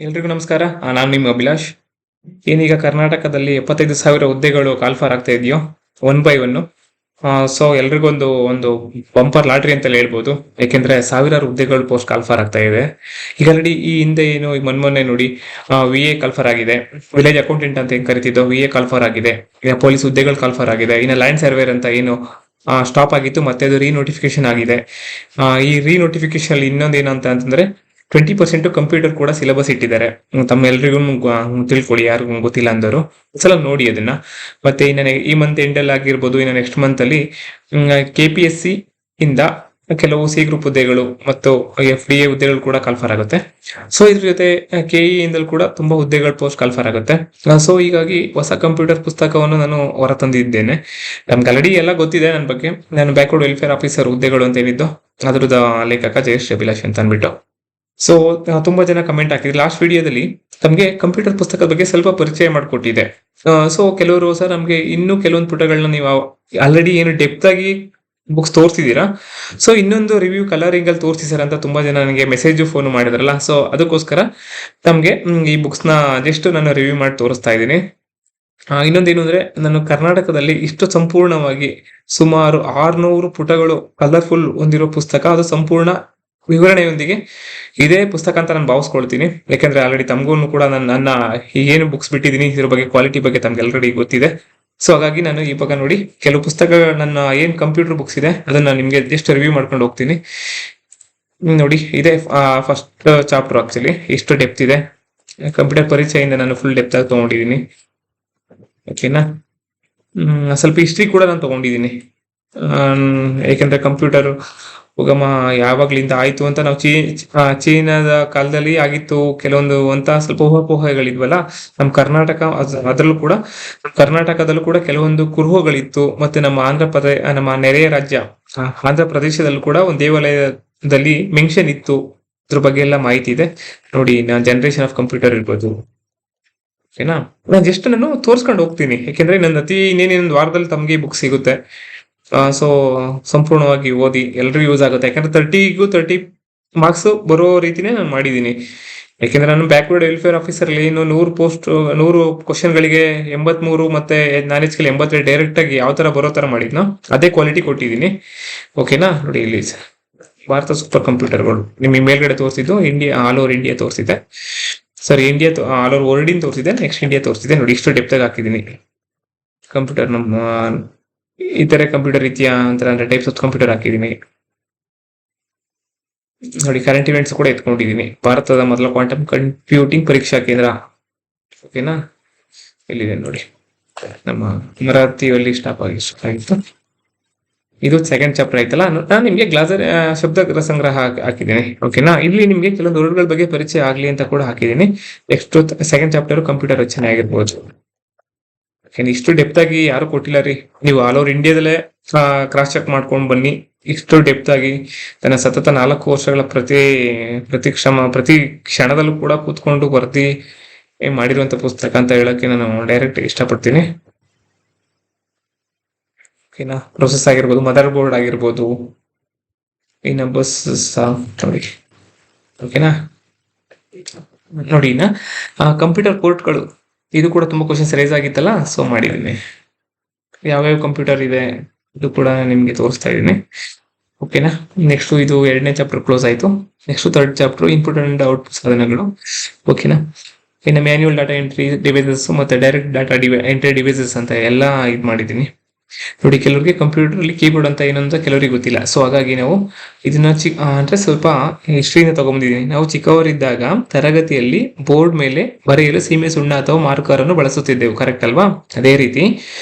ಎಲ್ರಿಗೂ ನಮಸ್ಕಾರ. ನಾನು ನಿಮ್ಮ ಅಭಿಲಾಷ್. ಏನೀಗ ಕರ್ನಾಟಕದಲ್ಲಿ 75,000 ಹುದ್ದೆಗಳು ಕಾಲ್ಫಾರ್ ಆಗ್ತಾ ಇದೆಯೋ ಒನ್ ಬೈ ಒನ್. ಸೊ ಎಲ್ರಿಗೊಂದು ಒಂದು ಬಂಪರ್ ಲಾಟ್ರಿ ಅಂತಲೇ ಹೇಳ್ಬೋದು. ಯಾಕೆಂದ್ರೆ ಸಾವಿರಾರು ಹುದ್ದೆಗಳು ಪೋಸ್ಟ್ ಕಾಲ್ಫಾರ್ ಆಗ್ತಾ ಇದೆ. ಈಗ ಆಲ್ರೆಡಿ ಈ ಹಿಂದೆ ಏನು ಈಗ ಮೊನ್ನೆ ನೋಡಿ VA ಕಾಲ್ಫಾರ್ ಆಗಿದೆ. ವಿಲೇಜ್ ಅಕೌಂಟೆಂಟ್ ಅಂತ ಏನ್ ಕರಿತಿದ್ದೋ VA ಕಾಲ್ಫಾರ್ ಆಗಿದೆ. ಈಗ ಪೊಲೀಸ್ ಹುದ್ದೆಗಳು ಕಾಲ್ಫಾರ್ ಆಗಿದೆ. ಇನ್ನು ಲ್ಯಾಂಡ್ ಸರ್ವೇರ್ ಅಂತ ಏನು ಸ್ಟಾಪ್ ಆಗಿತ್ತು, ಮತ್ತೆ ಅದು ರೀನೋಟಿಫಿಕೇಶನ್ ಆಗಿದೆ. ಈ ರೀನೋಟಿಫಿಕೇಶನ್ ಅಲ್ಲಿ ಇನ್ನೊಂದು ಏನಂತ ಅಂತಂದ್ರೆ 20% ಕಂಪ್ಯೂಟರ್ ಕೂಡ ಸಿಲೆಬಸ್ ಇಟ್ಟಿದ್ದಾರೆ. ತಮ್ಮೆಲ್ರಿಗೂ ತಿಳ್ಕೊಳ್ಳಿ, ಯಾರಿಗೂ ಗೊತ್ತಿಲ್ಲ ಅಂದರು ಒಂದ್ಸಲ ನೋಡಿ ಅದನ್ನ. ಮತ್ತೆ ಇನ್ನು ಈ ಮಂತ್ ಎಂಡ್ ಅಲ್ಲಿ ಆಗಿರ್ಬೋದು, ಇನ್ನು ನೆಕ್ಸ್ಟ್ ಮಂತ್ ಅಲ್ಲಿ KPSC ಇಂದ ಕೆಲವು ಸಿ ಗ್ರೂಪ್ ಹುದ್ದೆಗಳು ಮತ್ತು FDA ಹುದ್ದೆಗಳು ಕೂಡ ಕಾಲ್ಫಾರ್ ಆಗುತ್ತೆ. ಸೊ ಇದ್ರ ಜೊತೆ KE ಇಂದಲೂ ಕೂಡ ತುಂಬಾ ಹುದ್ದೆಗಳು ಪೋಸ್ಟ್ ಕಾಲ್ಫಾರ್ ಆಗುತ್ತೆ. ಸೊ ಹೀಗಾಗಿ ಹೊಸ ಕಂಪ್ಯೂಟರ್ ಪುಸ್ತಕವನ್ನು ನಾನು ಹೊರ ತಂದಿದ್ದೇನೆ. ನಮ್ಗೆ ಆಲ್ರೆಡಿ ಎಲ್ಲ ಗೊತ್ತಿದೆ ನನ್ನ ಬಗ್ಗೆ. ನಾನು ಬ್ಯಾಕ್ವರ್ಡ್ ವೆಲ್ಫೇರ್ ಆಫೀಸರ್ ಹುದ್ದೆಗಳು ಅಂತ ಏನಿದ್ದು ಅದ್ರದ ಲೇಖಕ ಜಯಶ್ರೀ ಅಭಿಲಾಷ್ ಅಂತ ಅಂದ್ಬಿಟ್ಟು. ಸೊ ತುಂಬಾ ಜನ ಕಮೆಂಟ್ ಹಾಕಿದ್ರು ಲಾಸ್ಟ್ ವಿಡಿಯೋದಲ್ಲಿ ತಮಗೆ ಕಂಪ್ಯೂಟರ್ ಪುಸ್ತಕದ ಬಗ್ಗೆ ಸ್ವಲ್ಪ ಪರಿಚಯ ಮಾಡಿಕೊಟ್ಟಿದೆ. ಸೊ ಕೆಲವರು ಸರ್ ನಮ್ಗೆ ಇನ್ನೂ ಕೆಲವೊಂದು ಪುಟಗಳನ್ನ ನೀವು ಆಲ್ರೆಡಿ ಏನು ಡೆಪ್ತ್ ಆಗಿ ಬುಕ್ಸ್ ತೋರಿಸಿದೀರಾ, ಸೊ ಇನ್ನೊಂದು ರಿವ್ಯೂ ಕಲರಿಂಗ್ ಅಲ್ಲಿ ತೋರಿಸಿ ಸರ್ ಅಂತ ತುಂಬಾ ಜನ ನನಗೆ ಮೆಸೇಜ್ ಫೋನ್ ಮಾಡಿದ್ರಲ್ಲ. ಸೊ ಅದಕ್ಕೋಸ್ಕರ ತಮ್ಗೆ ಈ ಬುಕ್ಸ್ ನ ಜಸ್ಟ್ ನಾನು ರಿವ್ಯೂ ಮಾಡಿ ತೋರಿಸ್ತಾ ಇದ್ದೀನಿ. ಇನ್ನೊಂದೇನು ಅಂದ್ರೆ, ನಾನು ಕರ್ನಾಟಕದಲ್ಲಿ ಇಷ್ಟು ಸಂಪೂರ್ಣವಾಗಿ ಸುಮಾರು 600 ಪುಟಗಳು ಕಲರ್ಫುಲ್ ಹೊಂದಿರೋ ಪುಸ್ತಕ, ಅದು ಸಂಪೂರ್ಣ ವಿವರಣೆಯೊಂದಿಗೆ ಇದೇ ಪುಸ್ತಕ ಅಂತ ನಾನು ಭಾವಿಸ್ಕೊಳ್ತೀನಿ. ಯಾಕಂದ್ರೆ ಆಲ್ರೆಡಿ ತಮಗೂ ಕೂಡ ನನ್ನ ಏನು ಬುಕ್ಸ್ ಬಿಟ್ಟಿದ್ದೀನಿ ಇದ್ರ ಬಗ್ಗೆ ಕ್ವಾಲಿಟಿ ಬಗ್ಗೆ ತಮ್ಗೆ ಆಲ್ರೆಡಿ ಗೊತ್ತಿದೆ. ಸೊ ಹಾಗಾಗಿ ನಾನು ಇವಾಗ ನೋಡಿ ಕೆಲವು ಪುಸ್ತಕಗಳು ನನ್ನ ಏನ್ ಕಂಪ್ಯೂಟರ್ ಬುಕ್ಸ್ ಇದೆ ಅದನ್ನ ನಿಮ್ಗೆ ಜಸ್ಟ್ ರಿವ್ಯೂ ಮಾಡ್ಕೊಂಡು ಹೋಗ್ತೀನಿ. ನೋಡಿ ಇದೇ ಫಸ್ಟ್ ಚಾಪ್ಟರ್. ಆಕ್ಚುಲಿ ಎಷ್ಟು ಡೆಪ್ತ್ ಇದೆ, ಕಂಪ್ಯೂಟರ್ ಪರಿಚಯದಿಂದ ನಾನು ಫುಲ್ ಡೆಪ್ತ್ ಆಗಿ ತಗೊಂಡಿದ್ದೀನಿ. ಓಕೆನಾ. ಸ್ವಲ್ಪ ಹಿಸ್ಟ್ರಿ ಕೂಡ ನಾನು ತಗೊಂಡಿದ್ದೀನಿ. ಯಾಕಂದ್ರೆ ಕಂಪ್ಯೂಟರ್ ಉಗಮ ಯಾವಾಗ್ಲಿಂದ ಆಯ್ತು ಅಂತ ನಾವು ಚೀನಾದ ಕಾಲದಲ್ಲಿ ಆಗಿತ್ತು ಕೆಲವೊಂದು ಅಂತ ಸ್ವಲ್ಪ ಊಹಾಪೋಹಗಳಿದ್ವಲ್ಲ. ನಮ್ಮ ಕರ್ನಾಟಕ ಅದರಲ್ಲೂ ಕೂಡ ಕರ್ನಾಟಕದಲ್ಲೂ ಕೂಡ ಕೆಲವೊಂದು ಕುರುಹುಗಳಿತ್ತು. ಮತ್ತೆ ನಮ್ಮ ನೆರೆಯ ರಾಜ್ಯ ಆಂಧ್ರ ಪ್ರದೇಶದಲ್ಲೂ ಕೂಡ ಒಂದು ದೇವಾಲಯದಲ್ಲಿ ಮೆನ್ಷನ್ ಇತ್ತು. ಅದ್ರ ಬಗ್ಗೆ ಎಲ್ಲ ಮಾಹಿತಿ ಇದೆ ನೋಡಿ. ಜನರೇಷನ್ ಆಫ್ ಕಂಪ್ಯೂಟರ್ ಇರ್ಬೋದು. ಓಕೆನಾ. ನಾನು ಜಸ್ಟ್ ನಾನು ತೋರ್ಸ್ಕೊಂಡು ಹೋಗ್ತೀನಿ, ಯಾಕೆಂದ್ರೆ ನನ್ನ ಇನ್ನೇನೊಂದು ವಾರದಲ್ಲಿ ತಮಗೆ ಬುಕ್ ಸಿಗುತ್ತೆ. ಸೊ ಸಂಪೂರ್ಣವಾಗಿ ಓದಿ ಎಲ್ರಿಗೂ ಯೂಸ್ ಆಗುತ್ತೆ. ಯಾಕಂದ್ರೆ 30 ಮಾರ್ಕ್ಸ್ ಬರೋ ರೀತಿನೇ ನಾನು ಮಾಡಿದ್ದೀನಿ. ಯಾಕೆಂದ್ರೆ ನಾನು ಬ್ಯಾಕ್ವರ್ಡ್ ವೆಲ್ಫೇರ್ ಆಫೀಸರ್ ಅಲ್ಲಿ 100 ಕ್ವಶನ್ಗಳಿಗೆ 83 ಮತ್ತೆ ನಾಲೆಜ್ ಸ್ಕಿಲ್ 82 ಡೈರೆಕ್ಟ್ ಆಗಿ ಯಾವ ತರ ಬರೋ ತರ ಮಾಡಿದ್ನೋ ಅದೇ ಕ್ವಾಲಿಟಿ ಕೊಟ್ಟಿದ್ದೀನಿ. ಓಕೆನಾ. ನೋಡಿ ಇಲ್ಲಿ ಭಾರತ ಸೂಪರ್ ಕಂಪ್ಯೂಟರ್ಗಳು ನಿಮಗೆ ಮೇಲ್ಗಡೆ ತೋರಿಸಿದ್ದು ಇಂಡಿಯಾ, ಆಲ್ ಓವರ್ ಇಂಡಿಯಾ ತೋರಿಸಿದೆ. ಸರಿ, India all over world in ತೋರಿಸಿದೆ, ನೆಕ್ಸ್ಟ್ ಇಂಡಿಯಾ ತೋರಿಸಿದೆ. ನೋಡಿ ಇಷ್ಟು ಡೆಪ್ತ್ ಆಗಿ ಹಾಕಿದ್ದೀನಿ. ಕಂಪ್ಯೂಟರ್ ನಮ್ಮ ಇತರೆ ಕಂಪ್ಯೂಟರ್ ರೀತಿಯ ಅಂತ ಟೈಪ್ಸ್ ಆಫ್ ಕಂಪ್ಯೂಟರ್ ಹಾಕಿದ್ದೀನಿ. ನೋಡಿ ಕರೆಂಟ್ ಇವೆಂಟ್ಸ್ ಕೂಡ ಎತ್ಕೊಂಡಿದ್ದೀನಿ. ಭಾರತದ ಮೊದಲ ಕ್ವಾಂಟಮ್ ಕಂಪ್ಯೂಟಿಂಗ್ ಪರೀಕ್ಷಾ ಕೇಂದ್ರ. ಓಕೆನಾ. ಎಲ್ಲಿದೆ ನೋಡಿ, ನಮ್ಮ ಅಮರಾವತಿಯಲ್ಲಿ ಸ್ಟಾಪ್ ಆಗಿತ್ತು. ಇದು ಸೆಕೆಂಡ್ ಚಾಪ್ಟರ್ ಆಯ್ತಲ್ಲ. ನಾನು ನಿಮ್ಗೆ ಗ್ಲಾಸರ್ ಶಬ್ದ ಸಂಗ್ರಹ ಹಾಕಿದ್ದೀನಿ. ಓಕೆನಾ. ಇಲ್ಲಿ ನಿಮ್ಗೆ ಕೆಲವೊಂದು ವರ್ಡ್ಗಳ ಬಗ್ಗೆ ಪರಿಚಯ ಆಗ್ಲಿ ಅಂತ ಕೂಡ ಹಾಕಿದ್ದೀನಿ. ನೆಕ್ಸ್ಟ್ ಸೆಕೆಂಡ್ ಚಾಪ್ಟರ್ ಕಂಪ್ಯೂಟರ್ ರಚನೆ ಆಗಿರ್ಬೋದು. ಇಷ್ಟು ಡೆಪ್ತ್ ಆಗಿ ಯಾರು ಕೊಟ್ಟಿಲ್ಲ ರೀ. ನೀವು ಆಲ್ ಓವರ್ ಇಂಡಿಯಾದಲ್ಲೇ ಕ್ರಾಸ್ ಚೆಕ್ ಮಾಡ್ಕೊಂಡು ಬನ್ನಿ. ಇಷ್ಟು ಡೆಪ್ತ್ ಆಗಿ ತನ್ನ ಸತತ 4 ವರ್ಷಗಳ ಪ್ರತಿ ಕ್ಷಣದಲ್ಲೂ ಕೂಡ ಕೂತ್ಕೊಂಡು ಬರ್ದಿ ಮಾಡಿರುವಂತ ಪುಸ್ತಕ ಅಂತ ಹೇಳಕ್ಕೆ ನಾನು ಡೈರೆಕ್ಟ್ ಇಷ್ಟಪಡ್ತೀನಿ. ಓಕೆನಾ. ಪ್ರೊಸೆಸ್ ಆಗಿರ್ಬೋದು, ಮದರ್ ಬೋರ್ಡ್ ಆಗಿರ್ಬೋದು, ಇನ್ನು ಬಸ್ ನೋಡಿ. ಓಕೆನಾ. ನೋಡಿ ಇನ್ನ ಕಂಪ್ಯೂಟರ್ ಪೋರ್ಟ್ಗಳು, ಇದು ಕೂಡ ತುಂಬಾ ಕ್ವಶನ್ಸ್ ರೈಸ್ ಆಗಿತ್ತಲ್ಲ. ಸೊ ಮಾಡಿದ್ದೀನಿ. ಯಾವ್ಯಾವ ಕಂಪ್ಯೂಟರ್ ಇದೆ ಇದು ಕೂಡ ನಿಮ್ಗೆ ತೋರಿಸ್ತಾ ಇದ್ದೀನಿ. ಓಕೆನಾ. ನೆಕ್ಸ್ಟ್ ಇದು 2ನೇ ಚಾಪ್ಟರ್ ಕ್ಲೋಸ್ ಆಯ್ತು. Next 3rd chapter input and output ಸಾಧನಗಳು. ಓಕೆನಾ. ಇನ್ನು ಮ್ಯಾನ್ಯುವಲ್ ಡಾಟಾ ಎಂಟ್ರಿ ಡಿವೈಸಸ್ ಮತ್ತೆ ಡೈರೆಕ್ಟ್ ಡಾಟಾ ಎಂಟ್ರಿ ಡಿವೈಸಸ್ ಅಂತ ಎಲ್ಲ ಇದು ಮಾಡಿದ್ದೀನಿ. ನೋಡಿ ಕೆಲವರಿಗೆ ಕಂಪ್ಯೂಟರ್ ಅಲ್ಲಿ ಕೀಬೋರ್ಡ್ ಅಂತ ಏನಂತ ಕೆಲವರಿಗೆ ಗೊತ್ತಿಲ್ಲ. ಸೊ ಹಾಗಾಗಿ ನಾವು ಇದನ್ನ ಅಂದ್ರೆ ಸ್ವಲ್ಪ ಹಿಸ್ಟ್ರಿಯಿಂದ ತಗೊಂಡಿದ್ದೀನಿ. ನಾವು ಚಿಕ್ಕವರಿದ್ದಾಗ ತರಗತಿಯಲ್ಲಿ ಬೋರ್ಡ್ ಮೇಲೆ ಬರೆಯಲು ಸೀಮೆ ಸುಣ್ಣ ಅಥವಾ ಮಾರ್ಕರ್ ಅನ್ನು ಬಳಸುತ್ತಿದ್ದೆವು, ಕರೆಕ್ಟ್ ಅಲ್ವಾ? ಅದೇ ರೀತಿ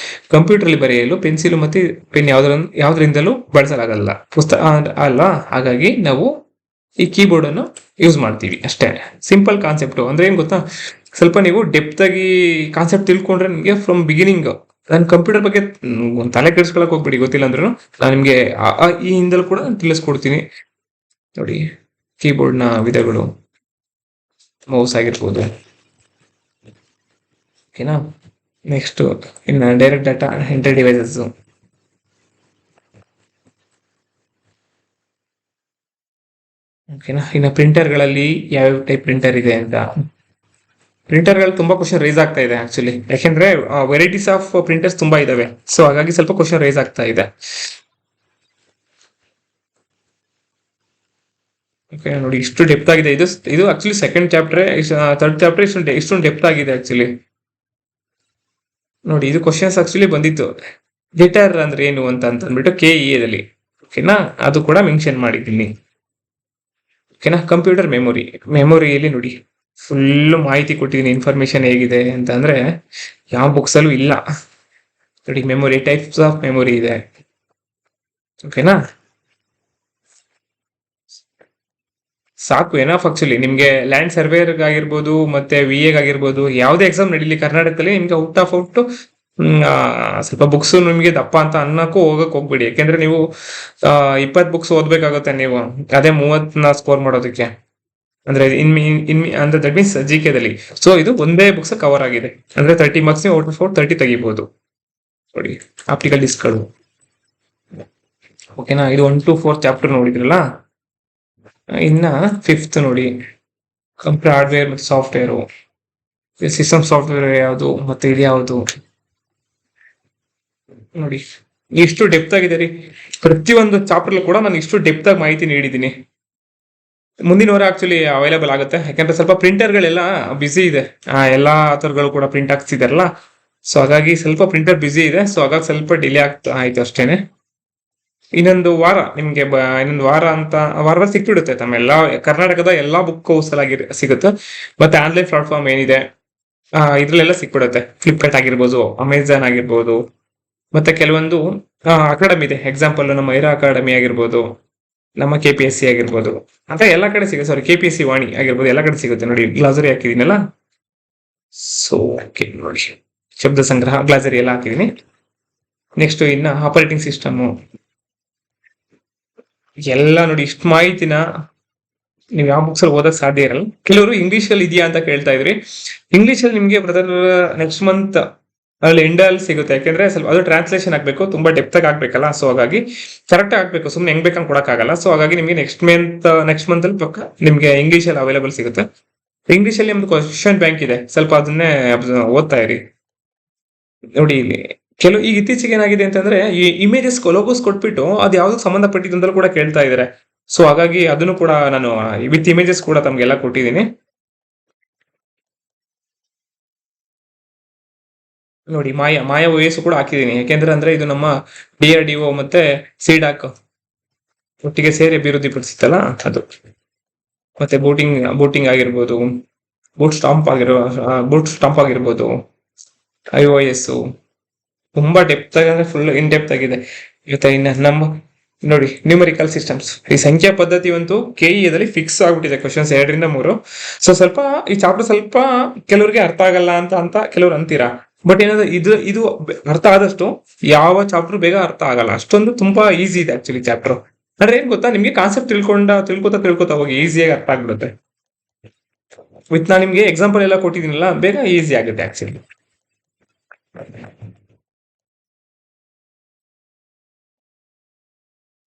ಕಂಪ್ಯೂಟರ್ ಅಲ್ಲಿ ಬರೆಯಲು ಪೆನ್ಸಿಲ್ ಮತ್ತೆ ಪೆನ್ ಯಾವ್ದ್ರಿಂದಲೂ ಬಳಸಲಾಗಲ್ಲ, ಪುಸ್ತಕ ಅಲ್ವಾ? ಹಾಗಾಗಿ ನಾವು ಈ ಕೀಬೋರ್ಡ್ ಅನ್ನು ಯೂಸ್ ಮಾಡ್ತೀವಿ ಅಷ್ಟೇ. Simple concept. ಅಂದ್ರೆ ಏನ್ ಗೊತ್ತಾ, ಸ್ವಲ್ಪ ನೀವು ಡೆಪ್ತ್ ಆಗಿ ಕಾನ್ಸೆಪ್ಟ್ ತಿಳ್ಕೊಂಡ್ರೆ ನಿಮಗೆ ಫ್ರಮ್ ಬಿಗಿನಿಂಗ್, ನಾನು ಕಂಪ್ಯೂಟರ್ ಬಗ್ಗೆ ತಲೆ ಕೆಡಿಸ್ಕೊಳಕ್ ಹೋಗ್ಬಿಡಿ, ಗೊತ್ತಿಲ್ಲ ಅಂದ್ರೂ ನಾನು ನಿಮ್ಗೆ ಈ ಹಿಂದಲೂ ಕೂಡ ತಿಳಿಸ್ಕೊಡ್ತೀನಿ. ನೋಡಿ ಕೀಬೋರ್ಡ್ ನ ವಿಧಗಳು, ಮೌಸ್ ಆಗಿರ್ಬೋದು. ಓಕೆನಾ. ನೆಕ್ಸ್ಟ್ ಇನ್ನು ಡೈರೆಕ್ಟ್ ಡಾಟಾ ಎಂಟ್ರಿ ಡಿವೈಸಸ್. ಓಕೆನಾ. ಇನ್ನು ಪ್ರಿಂಟರ್ಗಳಲ್ಲಿ ಯಾವ್ಯಾವ ಟೈಪ್ ಪ್ರಿಂಟರ್ ಇದೆ ಅಂತ. ಪ್ರಿಂಟರ್ಗಳು ತುಂಬಾ ಕ್ವಶನ್ ರೈಸ್ ಆಗ್ತಾ ಇದೆ ಆಕ್ಚುಲಿ, ಯಾಕೆಂದ್ರೆ ವೆರೈಟೀಸ್ ಆಫ್ ಪ್ರಿಂಟರ್ಸ್ ತುಂಬಾ ಇದಾವೆ. ಸೊ ಹಾಗಾಗಿ ಸ್ವಲ್ಪ ಕ್ವಶನ್ ರೈಸ್ ಆಗ್ತಾ ಇದೆ. ಓಕೆ ನೋಡಿ, ಇಷ್ಟು ಡೆಪ್ತ್ ಆಗಿದೆ. ಇದು actually second chapter, third chapter ಇಷ್ಟೊಂದು ಡೆಪ್ತ್ ಆಗಿದೆ ಆಕ್ಚುಲಿ. ನೋಡಿ, ಇದು ಕ್ವಶನ್ಸ್ ಆಕ್ಚುಲಿ ಬಂದಿತ್ತು. ಜಿಟರ್ ಅಂದ್ರೆ ಏನು ಅಂತ ಅಂದ್ಬಿಟ್ಟು KEA ಓಕೆನಾ, ಅದು ಕೂಡ ಮೆನ್ಷನ್ ಮಾಡಿದ್ದೀನಿ. ಓಕೆನಾ, ಕಂಪ್ಯೂಟರ್ ಮೆಮೊರಿಯಲ್ಲಿ ನೋಡಿ ಫುಲ್ ಮಾಹಿತಿ ಕೊಟ್ಟಿದ್ದೀನಿ. ಇನ್ಫಾರ್ಮೇಶನ್ ಹೇಗಿದೆ ಅಂತ ಅಂದ್ರೆ ಯಾವ ಬುಕ್ಸ್ ಅಲ್ಲೂ ಇಲ್ಲ ನೋಡಿ. ಮೆಮೊರಿ ಟೈಪ್ಸ್ ಆಫ್ ಮೆಮೊರಿ ಇದೆ. ಓಕೆನಾ, ಸಾಕು ಎನಫ್ ಆಕ್ಚುಲಿ. ನಿಮ್ಗೆ ಲ್ಯಾಂಡ್ ಸರ್ವೇರ್ ಆಗಿರ್ಬೋದು ಮತ್ತೆ VA ಆಗಿರ್ಬೋದು, ಯಾವುದೇ ಎಕ್ಸಾಮ್ ನಡೀಲಿ ಕರ್ನಾಟಕದಲ್ಲಿ, ನಿಮ್ಗೆ ಔಟ್ ಸ್ವಲ್ಪ ಬುಕ್ಸ್ ನಿಮ್ಗೆ ದಪ್ಪ ಅಂತ ಅನ್ನಕ್ಕೂ ಹೋಗ್ಬೇಡಿ. ಯಾಕೆಂದ್ರೆ ನೀವು 20 ಬುಕ್ಸ್ ಓದ್ಬೇಕಾಗುತ್ತೆ ನೀವು, ಅದೇ 30 ಸ್ಕೋರ್ ಮಾಡೋದಕ್ಕೆ. ಅಂದ್ರೆ ಅಂದ್ರೆ ದಟ್ ಮೀನ್ಸ್ GK. ಸೊ ಇದು ಒಂದೇ ಬುಕ್ಸ್ ಕವರ್ ಆಗಿದೆ ಅಂದ್ರೆ 30 ಮಾರ್ಕ್ಸ್ ಔಟ್ ಆಫ್ 30 ತೆಗಿಬಹುದು ನೋಡಿ. ಆಪ್ಟಿಕಲ್ ಡಿಸ್ಕ್ಗಳು. ಓಕೆನಾ, ಇದು 1 to 4 ಚಾಪ್ಟರ್ ನೋಡಿದ್ರಲ್ಲ. ಇನ್ನ 5th ನೋಡಿ, ಕಂಪ್ಯೂಟರ್ ಹಾರ್ಡ್ವೇರ್ ಮತ್ತು ಸಾಫ್ಟ್ವೇರು. ಸಿಸ್ಟಮ್ ಸಾಫ್ಟ್ವೇರ್ ಯಾವುದು ಮತ್ತೆ ಇದು ಯಾವುದು ನೋಡಿ. ಇಷ್ಟು ಡೆಪ್ತ್ ಆಗಿದೆ ರೀ. ಪ್ರತಿಯೊಂದು ಚಾಪ್ಟರ್ ಕೂಡ ನಾನು ಇಷ್ಟು ಡೆಪ್ತ್ ಆಗಿ ಮಾಹಿತಿ ನೀಡಿದ್ದೀನಿ. ಮುಂದಿನ ವಾರ ಆಕ್ಚುಲಿ ಅವೈಲೇಬಲ್ ಆಗುತ್ತೆ, ಯಾಕಂದ್ರೆ ಸ್ವಲ್ಪ ಪ್ರಿಂಟರ್ಗಳೆಲ್ಲ ಬಿಸಿ ಇದೆ. ಎಲ್ಲಾ ಥರಗಳು ಕೂಡ ಪ್ರಿಂಟ್ ಆಗ್ತಿದಾರಲ್ಲ, ಸೊ ಹಾಗಾಗಿ ಸ್ವಲ್ಪ ಪ್ರಿಂಟರ್ ಬಿಸಿ ಇದೆ. ಸೊ ಹಾಗಾಗಿ ಸ್ವಲ್ಪ ಡಿಲೇ ಆಗ್ತಾ ಆಯ್ತು ಅಷ್ಟೇನೆ. ಇನ್ನೊಂದು ವಾರ ನಿಮ್ಗೆ ಇನ್ನೊಂದು ವಾರ ಅಂತ ವಾರದಲ್ಲಿ ಸಿಕ್ಬಿಡುತ್ತೆ ತಮ್ಮೆಲ್ಲ ಕರ್ನಾಟಕದ ಎಲ್ಲಾ ಬುಕ್ ಹೌಸ್ ಅಲ್ಲಿ ಸಿಗುತ್ತೆ. ಮತ್ತೆ ಆನ್ಲೈನ್ ಪ್ಲಾಟ್ಫಾರ್ಮ್ ಏನಿದೆ ಇದ್ರಲ್ಲೆಲ್ಲ ಸಿಕ್ಬಿಡುತ್ತೆ. ಫ್ಲಿಪ್ಕಾರ್ಟ್ ಆಗಿರ್ಬೋದು, ಅಮೆಝಾನ್ ಆಗಿರ್ಬೋದು, ಮತ್ತೆ ಕೆಲವೊಂದು ಅಕಾಡೆಮಿ ಇದೆ. ಎಕ್ಸಾಂಪಲ್ ನಮ್ಮ ಐರಾ ಅಕಾಡೆಮಿ ಆಗಿರ್ಬೋದು, ನಮ್ಮ KPSC ಆಗಿರ್ಬೋದು, ಅಂತ ಎಲ್ಲಾ ಕಡೆ ಸಿಗುತ್ತೆ. ಸಾರಿ, KPSC ವಾಣಿ ಆಗಿರ್ಬೋದು, ಎಲ್ಲ ಕಡೆ ಸಿಗುತ್ತೆ ನೋಡಿ. ಗ್ಲಾಸರಿ ಹಾಕಿದೀನಲ್ಲ, ಸೊ ಓಕೆ ನೋಡಿ, ಶಬ್ದ ಸಂಗ್ರಹ ಗ್ಲಾಸರಿ ಎಲ್ಲ ಹಾಕಿದೀನಿ. ನೆಕ್ಸ್ಟ್ ಇನ್ನ ಆಪರೇಟಿಂಗ್ ಸಿಸ್ಟಮ್ ಎಲ್ಲ ನೋಡಿ. ಇಷ್ಟು ಮಾಹಿತಿನ ನೀವು ಯಾವ ಬುಕ್ಸ್ ಅಲ್ಲಿ ಓದಕ್ ಸಾಧ್ಯ ಇರಲ್ಲ. ಕೆಲವರು ಇಂಗ್ಲಿಷ್ ಅಲ್ಲಿ ಇದೆಯಾ ಅಂತ ಕೇಳ್ತಾ ಇದ್ರಿ. ಇಂಗ್ಲಿಷ್ ಅಲ್ಲಿ ನಿಮ್ಗೆ ಬ್ರದರ್ ನೆಕ್ಸ್ಟ್ ಮಂತ್ ಅಲ್ಲಿ ಎಂಡ್ ಅಲ್ಲಿ ಸಿಗುತ್ತೆ. ಯಾಕೆಂದ್ರೆ ಸ್ವಲ್ಪ ಅದು ಟ್ರಾನ್ಸ್ಲೇಷನ್ ಆಗ್ಬೇಕು, ತುಂಬಾ ಡೆಪ್ತ್ ಆಗಿ ಆಗ್ಬೇಕಲ್ಲ. ಸೊ ಹಾಗಾಗಿ ಕರೆಕ್ಟ್ ಆಗ್ಬೇಕು, ಸುಮ್ನೆ ಹೆಂಗ್ ಬೇಕಂಗ್ ಕೊಡಕ್ ಆಗಲ್ಲ. ಸೊ ಹಾಗಾಗಿ ನಿಮ್ಗೆ ನೆಕ್ಸ್ಟ್ ಮಂತ್ ಅಲ್ಲಿ ಪಕ್ಕ ನಿಮ್ಗೆ ಇಂಗ್ಲಿಷ್ ಅಲ್ಲಿ ಅವೈಲೇಬಲ್ ಸಿಗುತ್ತೆ. ಇಂಗ್ಲಿಷ್ ಅಲ್ಲಿ ಒಂದು ಕ್ವಶನ್ ಬ್ಯಾಂಕ್ ಇದೆ, ಸ್ವಲ್ಪ ಅದನ್ನೇ ಓದ್ತಾ ಇರಿ ನೋಡಿ. ಇಲ್ಲಿ ಈಗ ಇತ್ತೀಚೆಗೆ ಏನಾಗಿದೆ ಅಂತಂದ್ರೆ, ಈ ಇಮೇಜಸ್ ಲೋಗೋಸ್ ಕೊಟ್ಬಿಟ್ಟು ಅದು ಯಾವ್ದಕ್ಕೆ ಸಂಬಂಧಪಟ್ಟಿದ್ದು ಅಂತ ಕೂಡ ಕೇಳ್ತಾ ಇದಾರೆ. ಸೊ ಹಾಗಾಗಿ ಅದನ್ನು ಕೂಡ ನಾನು ವಿತ್ ಇಮೇಜಸ್ ಕೂಡ ತಮ್ಗೆಲ್ಲ ಕೊಟ್ಟಿದ್ದೀನಿ ನೋಡಿ. ಮಾಯಾ OS ಕೂಡ ಹಾಕಿದ್ದೀನಿ. ಯಾಕೆಂದ್ರೆ ಅಂದ್ರೆ ಇದು ನಮ್ಮ DRDO ಮತ್ತೆ CDAC ಒಟ್ಟಿಗೆ ಸೇರಿ ಅಭಿವೃದ್ಧಿ ಪಡಿಸಿತ್ತಲ್ಲ ಅದು. ಮತ್ತೆ ಬೋಟಿಂಗ್ ಆಗಿರ್ಬೋದು, ಬೂಟ್ ಸ್ಟಾಂಪ್ ಆಗಿರ್ಬೋದು, iOS ತುಂಬಾ ಡೆಪ್ತ್ ಆಗಿ ಅಂದ್ರೆ ಫುಲ್ ಇನ್ ಡೆಪ್ತ್ ಆಗಿದೆ. ಇವತ್ತ ಇನ್ನ ನಮ್ಮ ನೋಡಿ ನ್ಯೂಮರಿಕಲ್ ಸಿಸ್ಟಮ್ಸ್, ಈ ಸಂಖ್ಯಾ ಪದ್ಧತಿ ಅಂತೂ KEA ಫಿಕ್ಸ್ ಆಗ್ಬಿಟ್ಟಿದೆ ಕ್ವಶನ್ಸ್ 2 ರಿಂದ 3. ಸೊ ಸ್ವಲ್ಪ ಈ ಚಾಪ್ಟರ್ ಸ್ವಲ್ಪ ಕೆಲವರಿಗೆ ಅರ್ಥ ಆಗಲ್ಲ ಅಂತ ಕೆಲವ್ರು ಅಂತೀರಾ. ಬಟ್ ಏನಾದ್ರೆ ಇದು ಅರ್ಥ ಆದಷ್ಟು ಯಾವ ಚಾಪ್ಟರ್ ಬೇಗ ಅರ್ಥ ಆಗಲ್ಲ. ಅಷ್ಟೊಂದು ತುಂಬಾ ಈಸಿ ಇದೆ ಆಕ್ಚುಲಿ ಚಾಪ್ಟರ್. ಅಂದ್ರೆ ಏನ್ ಗೊತ್ತಾ, ನಿಮ್ಗೆ ಕಾನ್ಸೆಪ್ಟ್ ತಿಳ್ಕೊತಾ ಹೋಗಿ ಈಸಿಯಾಗಿ ಅರ್ಥ ಆಗ್ಬಿಡುತ್ತೆ. ನಾನು ನಿಮ್ಗೆ ಎಕ್ಸಾಂಪಲ್ ಎಲ್ಲ ಕೊಟ್ಟಿದ್ದೀನಲ್ಲ, ಬೇಗ ಈಸಿ ಆಗುತ್ತೆ ಆಕ್ಚುಲಿ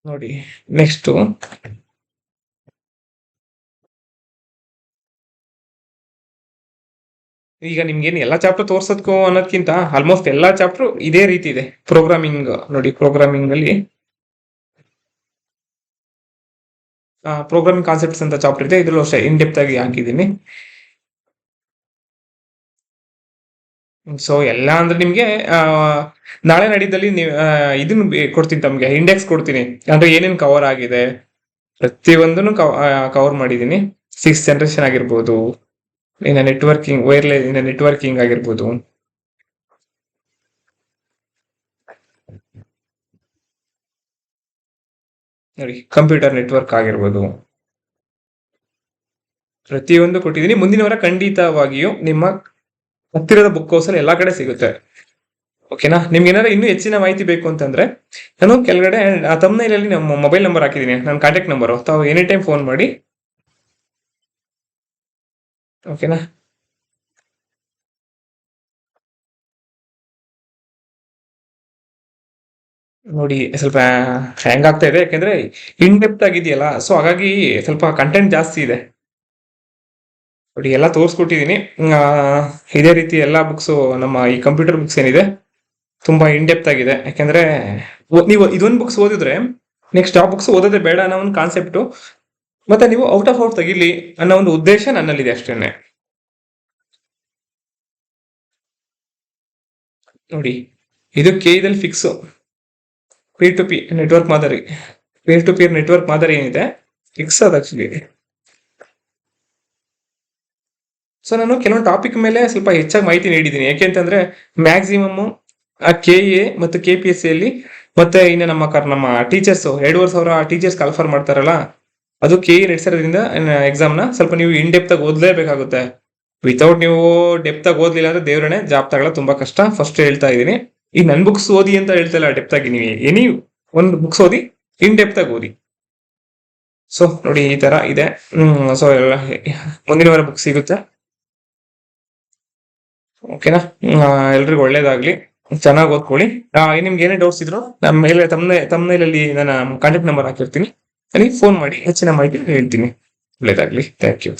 ನೋಡಿ. ನೆಕ್ಸ್ಟ್ ಈಗ ನಿಮ್ಗೇನು ಎಲ್ಲಾ ಚಾಪ್ಟರ್ ತೋರ್ಸೋದ್ಕೋ ಅನ್ನೋದ್ಕಿಂತ ಆಲ್ಮೋಸ್ಟ್ ಎಲ್ಲಾ ಚಾಪ್ಟರ್ ಇದೇ ರೀತಿ ಇದೆ. ಪ್ರೋಗ್ರಾಮಿಂಗ್ ನೋಡಿ, ಪ್ರೋಗ್ರಾಮಿಂಗ್ ಅಲ್ಲಿ ಪ್ರೋಗ್ರಾಮಿಂಗ್ ಕಾನ್ಸೆಪ್ಟ್ಸ್ ಅಂತ ಚಾಪ್ಟರ್ ಇದೆ. ಇದ್ರಲ್ಲೂ ಅಷ್ಟೇ ಇನ್ ಡೆಪ್ತ್ ಆಗಿ ಹಾಕಿದ್ದೀನಿ. ಸೊ ಎಲ್ಲ ಅಂದ್ರೆ ನಿಮ್ಗೆ ನಾಳೆ ನಾಡಿದ್ದಲ್ಲಿ ಇದನ್ನ ಕೊಡ್ತೀನಿ ತಮ್ಗೆ, ಇಂಡೆಕ್ಸ್ ಕೊಡ್ತೀನಿ. ಅಂದ್ರೆ ಏನೇನ್ ಕವರ್ ಆಗಿದೆ ಪ್ರತಿಯೊಂದನ್ನು ಕವರ್ ಮಾಡಿದೀನಿ. 6th ಜನರೇಷನ್ ಆಗಿರ್ಬೋದು, ಇನ್ನ ನೆಟ್ವರ್ಕಿಂಗ್ ಆಗಿರ್ಬೋದು, ನೋಡಿ ಕಂಪ್ಯೂಟರ್ ನೆಟ್ವರ್ಕ್ ಆಗಿರ್ಬೋದು, ಪ್ರತಿಯೊಂದು ಕೊಟ್ಟಿದ್ದೀನಿ. ಮುಂದಿನ ವಾರ ಖಂಡಿತವಾಗಿಯೂ ನಿಮ್ಮ ಹತ್ತಿರದ ಬುಕ್ ಹೌಸ್ ಅಲ್ಲಿ ಎಲ್ಲಾ ಕಡೆ ಸಿಗುತ್ತೆ. ಓಕೆನಾ, ನಿಮ್ಗೆ ಏನಾದ್ರು ಇನ್ನೂ ಹೆಚ್ಚಿನ ಮಾಹಿತಿ ಬೇಕು ಅಂತಂದ್ರೆ ನಾನು ಕೆಳಗಡೆ ತಮ್ನೈಲಲ್ಲಿ ನಮ್ಮ ಮೊಬೈಲ್ ನಂಬರ್ ಹಾಕಿದ್ದೀನಿ, ನನ್ನ ಕಾಂಟ್ಯಾಕ್ಟ್ ನಂಬರು. ತಾವು ಎನಿ ಟೈಮ್ ಫೋನ್ ಮಾಡಿ. ಓಕೆನಾ, ನೋಡಿ ಸ್ವಲ್ಪ ಹ್ಯಾಂಗ್ ಆಗ್ತಾ ಇದೆ, ಯಾಕೆಂದ್ರೆ ಇನ್ ಡೆಪ್ತ್ ಆಗಿದೆಯಲ್ಲ. ಸೊ ಹಾಗಾಗಿ ಸ್ವಲ್ಪ ಕಂಟೆಂಟ್ ಜಾಸ್ತಿ ಇದೆ. ನೋಡಿ ಎಲ್ಲ ತೋರಿಸ್ಕೊಟ್ಟಿದ್ದೀನಿ. ಇದೇ ರೀತಿ ಎಲ್ಲ ಬುಕ್ಸು ನಮ್ಮ ಈ ಕಂಪ್ಯೂಟರ್ ಬುಕ್ಸ್ ಏನಿದೆ ತುಂಬಾ ಇನ್ ಡೆಪ್ತ್ ಆಗಿದೆ. ಯಾಕೆಂದ್ರೆ ನೀವು ಇದೊಂದು ಬುಕ್ಸ್ ಓದಿದ್ರೆ ನೆಕ್ಸ್ಟ್ ಆ ಬುಕ್ಸ್ ಓದೋದೇ ಬೇಡ ಅನ್ನೋ ಒಂದು ಕಾನ್ಸೆಪ್ಟು, ಮತ್ತೆ ನೀವು ಔಟ್ ಆಫ್ ಔಟ್ ತೆಗಿಲಿ ಅನ್ನೋ ಒಂದು ಉದ್ದೇಶ ನನ್ನಲ್ಲಿದೆ ಅಷ್ಟೇನೆ. ನೋಡಿ ಇದು ಕೆ fix peer to P network ಮಾದರಿ, ಪೀರ್ ಟು ಪೀರ್ ನೆಟ್ವರ್ಕ್ ಮಾದರಿ ಏನಿದೆ ಫಿಕ್ಸ್ ಅದು ಆಕ್ಚುಲಿ. ಸೊ ನಾನು ಕೆಲವೊಂದು ಟಾಪಿಕ್ ಮೇಲೆ ಸ್ವಲ್ಪ ಹೆಚ್ಚಾಗಿ ಮಾಹಿತಿ ನೀಡಿದ್ದೀನಿ. ಯಾಕೆಂತಂದ್ರೆ ಮ್ಯಾಕ್ಸಿಮಮ್ ಆ ಕೆ ಮತ್ತು KPSC ಅಲ್ಲಿ ಮತ್ತೆ ಇನ್ನು ನಮ್ಮ ಟೀಚರ್ಸ್ 2,500 ಟೀಚರ್ಸ್ ಕಾಲ್ಫರ್ ಮಾಡ್ತಾರಲ್ಲ, ಅದು KE ನಡೆಸಿರೋದ್ರಿಂದ ಎಕ್ಸಾಮ್ನ ಸ್ವಲ್ಪ ನೀವು ಇನ್ ಡೆಪ್ತ್ ಆಗಿ ಓದಲೇಬೇಕಾಗುತ್ತೆ. ವಿತೌಟ್ ನೀವು ಡೆಪ್ತ್ ಆಗಿ ಓದ್ಲಿಲ್ಲ ಅಂದ್ರೆ ದೇವ್ರನೆ ಜಾಬ್ ತಗೊಳ್ಳೋ ತುಂಬಾ ಕಷ್ಟ. ಫಸ್ಟ್ ಹೇಳ್ತಾ ಇದ್ದೀನಿ. ಈಗ ನನ್ ಬುಕ್ಸ್ ಓದಿ ಅಂತ ಹೇಳ್ತಾ ಇಲ್ಲ, ಡೆಪ್ತ್ ಆಗಿ ನೀವು ಎನಿ ಒಂದು ಬುಕ್ಸ್ ಓದಿ, ಇನ್ ಡೆಪ್ತ್ ಆಗಿ ಓದಿ. ಸೊ ನೋಡಿ ಈ ತರ ಇದೆ. ಸೊ ಎಲ್ಲ ಮುಂದಿನ ವಾರ ಬುಕ್ ಸಿಗುತ್ತೆ. ಓಕೆನಾ? ಎಲ್ರಿಗೂ ಒಳ್ಳೇದಾಗ್ಲಿ, ಚೆನ್ನಾಗಿ ಓದ್ಕೊಳ್ಳಿ. ನಿಮ್ಗೆ ಏನೇ ಡೌಟ್ಸ್ ಇದ್ರು ನಮ್ಮ ಮೇಲೆ ತಮ್ಮನೇಲಲ್ಲಿ ನನ್ನ ಕಾಂಟ್ಯಾಕ್ಟ್ ನಂಬರ್ ಹಾಕಿರ್ತೀನಿ, ಅಲ್ಲಿ ಫೋನ್ ಮಾಡಿ ಹೆಚ್ಚಿನ ಮಾಹಿತಿ ಹೇಳ್ತೀನಿ. ಒಳ್ಳೇದಾಗ್ಲಿ. Thank you.